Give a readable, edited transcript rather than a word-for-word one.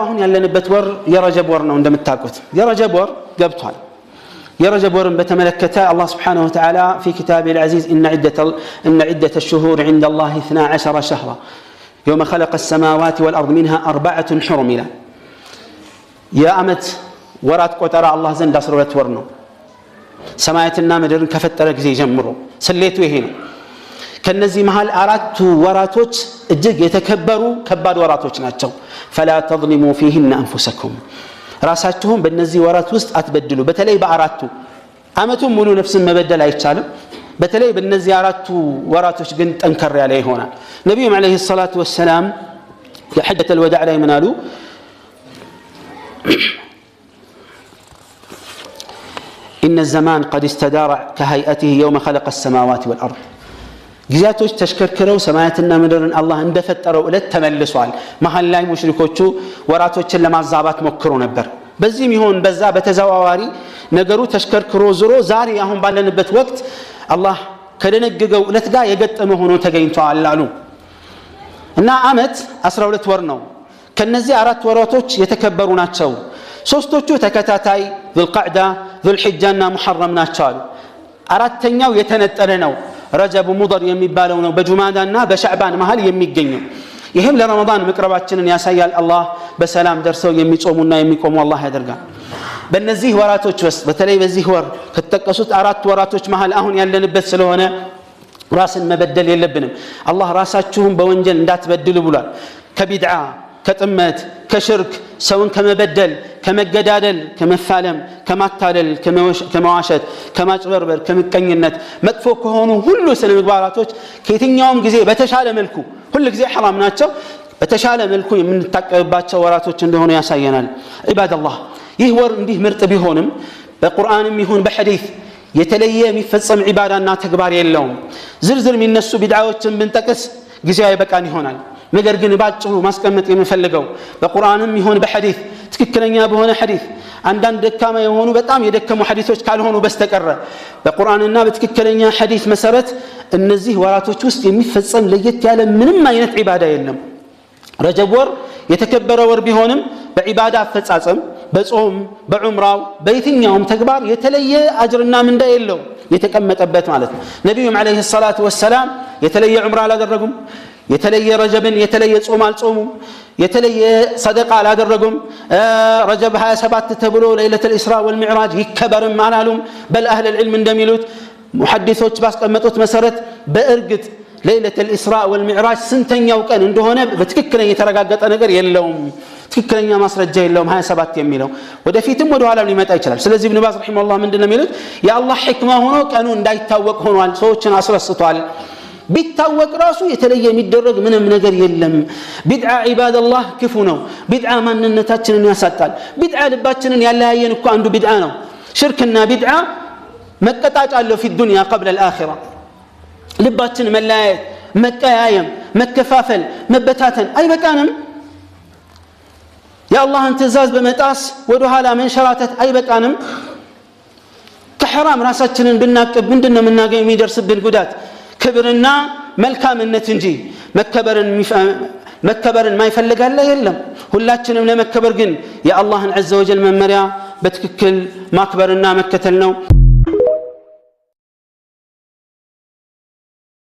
አሁን ያለንበት ወር የረጀብ ወር ነው እንደምታውቁት የረጀብ ወር ገብቷል የረጀብ ወርን በተመለከተ አላህ Subhanahu Wa Ta'ala في كتابه العزيز إن عدة الشهور عند الله 12 شهرا يوم خلق السماوات والأرض منها 4 حرم يا أمت ورات قطر الله زند 12 ወር ነው ሰማያትና ምድርን ከፈጠረ ጊዜ ጀምሮ ሰሌቱ ይሄ ነው ከነዚህ መሃል አራቱ ወራቶች እጅግ የተከበሩ ከባድ ወራቶች ናቸው فلا تظلموا فيهن انفسكم ራሳችሁን በእነዚህ ወራት ውስጥ አትበድሉ በተለይ በአራቱ አመቱን ሙሉ ነፍስን መበደል አይቻልም በተለይ በእነዚህ አራቱ ወራቶች ግን ጠንከር ያለ ይሆናል ነብዩ አለይሂ ሰላቱ ወሰለም የሐጀተ الوداع ላይ ምን አሉ إن الزمان قد استدار كهيئته يوم خلق السماوات والأرض ጊዜያቶች ተሽከርከረው ሰማያትና ምድርን አላህ እንደፈጠረው እለት ተመልሷል መሐል ላይ ሙሽሪኮቹ ወራቶችን ለማዛባት ሞክረው ነበር በዚህም ይሁን በዛ በተዘዋዋሪ ነገሩ ተሽከርከሮ ዝሮ ዛሬ አሁን ባለንበት ወቅት አላህ ከደነገገው እለት ጋር የገጠመ ሆኖ ተገኝቷል አሉ እና አመት 12 ወር ነው ከነዚህ አራት ወራቶች የተከበሩ ናቸው ሶስቶቹ ተከታታይ ዙልቃዕዳ ዙልሂጃና ሙሐረም ናቸው አሉ አራተኛው የተነጠለ ነው ረጀብ ሙደር የሚባለው ነው በጁማዳና በሻዕባን መሃል የሚገኘው ይሄም ለረመዳን መቅረባችንን ያሳያል አላህ በሰላም ደርሰው የሚጾሙና የሚቆሙ አላህ ያደርጋል በእነዚህ ወራቶች ውስጥ በተለይ በዚህ ወር ከተጠቀሱት አራት ወራቶች መሃል አሁን ያለንበት ስለሆነ ራስን መበደል የለብንም አላህ ራሳችሁን በወንጀል እንዳትበድሉ ብሏል ከቢድዓ ከጥመት ከሽርክ ሰውን ከመበደል ከመገዳደል ከመፋለም ከማታለል ከመዋሸት ከማጭበርበር ከመቀኝነት መጥፎ ከሆኑ ሁሉ ስነ ምግባራቶች ከየትኛውም ጊዜ በተሻለ መልኩ ሁሉ ጊዜ حرام ናቸው በተሻለ መልኩ የምንታቀብባቸው ወራቶች እንደሆነ ያሳየናል ኢባደላህ ይህ ወር እንዲህ ምርጥ ቢሆንም በቁርአንም ይሁን በሐዲስ የተለየ የሚፈጸም ኢባዳና ተግባር የለውም ዝርዝር የሚነሱ ቢድዓዎችን ብንጠቅስ ጊዜው አይበቃን ይሆናል ነገር ግን ባጭሩ ማስቀመጥ የምፈልገው በቁርአንም ይሁን በሐዲስ ትክክለኛ በሆነ ሐዲስ አንዳንድ ደካማ የሆኑ በጣም የደከሙ ሐዲሶች ካልሆኑ በስተቀር በቁርአንና በትክክለኛ ሐዲስ መሰረት እነዚህ ወራቶች ውስጥ የሚፈጸም ለየት ያለ ምንም አይነት ኢባዳ የለም ረጀብ ወር የተከበረ ወር ቢሆንም በኢባዳ አፈጻጸም በጾም በዑምራው በየትኛውም ተግባር የተለየ አጅርና ምንዳ የለው የተቀመጠበት ማለት ነው ነብዩም አለይሂ ሰላቱ ወሰለም የተለየ ዑምራ አላደረጉም የተለየ ረጀብን የተለየ ጾም አልጾሙም የተለየ ሰደቃ አላደረጉም ረጀብ 27 ተብሎ ለይለቱል ኢስራ ወልሚዕራጅ ይከበርም አላሉም በል አህለ العلم እንደሚሉት ሙሐዲሶች ባስቀመጡት መሰረት በእርግጥ ለይለቱል ኢስራ ወልሚዕራጅ ስንተኛው ቀን እንደሆነ በትክክለኛ የተረጋገጠ ነገር የለውም ትክክለኛ ማስረጃ የለውም 27 የሚለው ወደፊትም ወደ ኋላ ሊመጣ ይችላል ስለዚህ ኢብኑ ባዝ ረሂመሁላህ ምንድነው የሚሉት የአላህ ህክማ ሆኖ ቀኑ እንዳይታወቅ ሆኗል ሰዎችን አስረስቷል ቢታወቅ ራሱ የተለየ የሚደረግ ምንም ነገር የለም ቢድዓ ኢባደላህ ክፉ ነው ቢድዓ ማንነታችንን ያሳጣል ቢድዓ ልባችንን ያለያየን እኮ አንዱ ቢድዓ ነው ሽርክና ቢድዓ መቀጣጫ አለው في الدنيا قبل الاخره ልባችን መለያየት መቀያየም መከፋፈል መበታተን አይበቃንም የአላህን ትእዛዝ በመጣስ ወደ ኋላ መንሸራተት አይበቃንም ከሐራም ራሳችንን ብናቀብ ምንድነው የምናገኘው የሚደርስብን ጉዳት ክብርና መልካምነት እንጂ መከበርን ማይፈልጋለ የለም ሁላችንም ለመከበር ግን የአላህን عز وجل መመሪያ በትክክል ማክበርና መከተል ነው